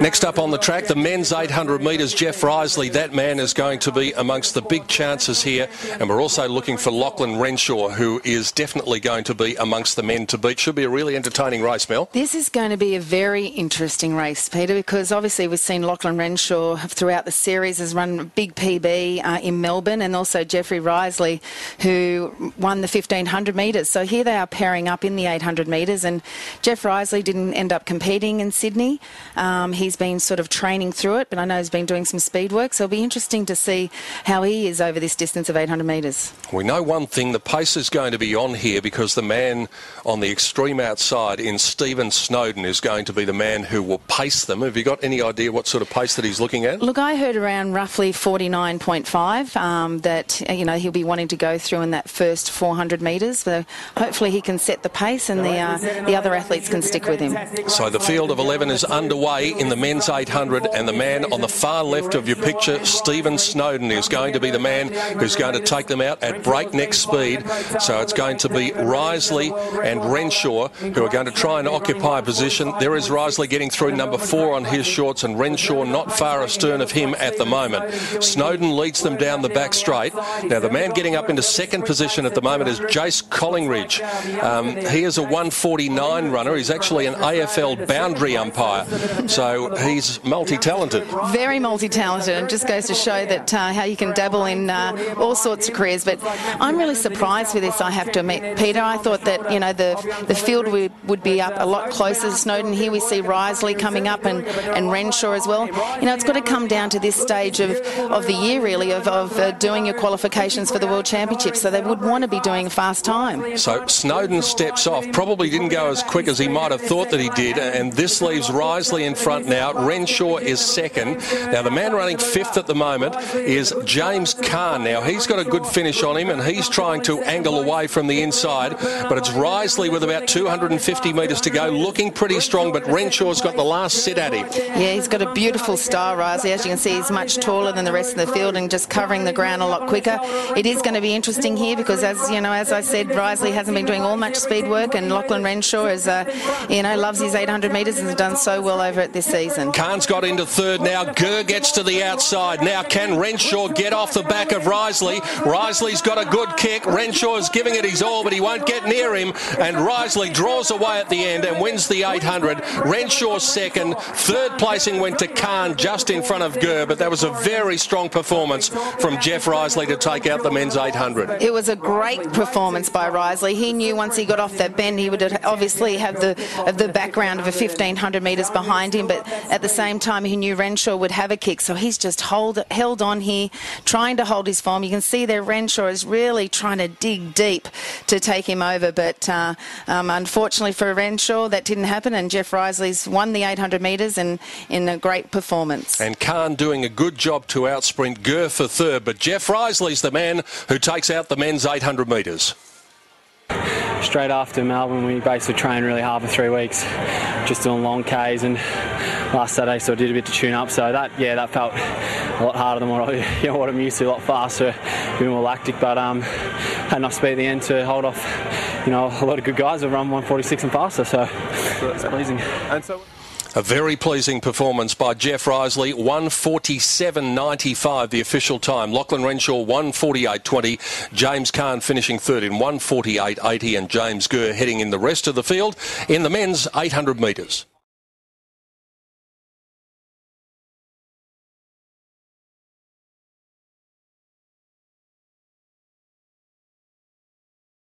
Next up on the track, the men's 800 metres, Jeff Riseley. That man is going to be amongst the big chances here. And we're also looking for Lachlan Renshaw, who is definitely going to be amongst the men to beat. Should be a really entertaining race, Mel. This is going to be a very interesting race, Peter, because obviously we've seen Lachlan Renshaw throughout the series has run a big PB in Melbourne, and also Jeffrey Riseley, who won the 1500 metres. So here they are pairing up in the 800 metres, and Jeff Riseley didn't end up competing in Sydney. He's been sort of training through it, but I know he's been doing some speed work, so it'll be interesting to see how he is over this distance of 800 metres. We know one thing, the pace is going to be on here because the man on the extreme outside in Stephen Snowden is going to be the man who will pace them. Have you got any idea what sort of pace that he's looking at? Look, I heard around roughly 49.5 that, you know, he'll be wanting to go through in that first 400 metres. So hopefully he can set the pace and the other athletes can stick with him. So the field of 11 is underway in the men's 800, and the man on the far left of your picture, Stephen Snowden, is going to be the man who's going to take them out at breakneck speed. So it's going to be Riseley and Renshaw who are going to try and occupy a position. There is Riseley getting through number 4 on his shorts, and Renshaw not far astern of him at the moment. Snowden leads them down the back straight. Now the man getting up into second position at the moment is Jace Collingridge. He is a 149 runner. He's actually an AFL boundary umpire, so he's multi-talented. Very multi-talented, and just goes to show that how you can dabble in all sorts of careers. But I'm really surprised with this, I have to admit, Peter. I thought that, you know, the field would be up a lot closer to Snowden. Here we see Riseley coming up and Renshaw as well. You know, it's got to come down to this stage of the year, really, of doing your qualifications for the World Championships. So they would want to be doing a fast time. So Snowden steps off. Probably didn't go as quick as he might have thought that he did, and this leaves Riseley in front now. Renshaw is second. Now the man running fifth at the moment is James Kaan. Now he's got a good finish on him, and he's trying to angle away from the inside, but it's Riseley with about 250 metres to go, looking pretty strong, but Renshaw's got the last sit at him. Yeah, he's got a beautiful style, Riseley. As you can see, he's much taller than the rest of the field and just covering the ground a lot quicker. It is going to be interesting here because, as you know, as I said, Riseley hasn't been doing all much speed work, and Lachlan Renshaw is, you know, loves his 800 metres and has done so well over it this season. Kaan's got into third now. Gurr gets to the outside. Now can Renshaw get off the back of Riseley? Riseley's got a good kick. Renshaw is giving it his all, but he won't get near him, and Riseley draws away at the end and wins the 800. Renshaw's second. Third placing went to Kaan, just in front of Gurr, but that was a very strong performance from Jeff Riseley to take out the men's 800. It was a great performance by Riseley. He knew once he got off that bend he would obviously have the background of a 1500 metres behind him, but at the same time he knew Renshaw would have a kick, so he's just held on here, trying to hold his form. You can see there Renshaw is really trying to dig deep to take him over, but unfortunately for Renshaw that didn't happen, and Jeff Riseley's won the 800 metres in a great performance. And Kaan doing a good job to outsprint Gurr for third, but Jeff Riseley's the man who takes out the men's 800 metres. Straight after Melbourne, we basically trained really hard for 3 weeks, just doing long Ks, and last Saturday so I did a bit to tune up. So that felt a lot harder than what I'm used to, a lot faster, a bit more lactic, but had enough speed at the end to hold off, you know, a lot of good guys have run 146 and faster, so it's pleasing. And so a very pleasing performance by Jeff Riseley, 147.95 the official time. Lachlan Renshaw 148.20, James Kaan finishing third in 148.80, and James Gurr heading in the rest of the field in the men's 800 metres.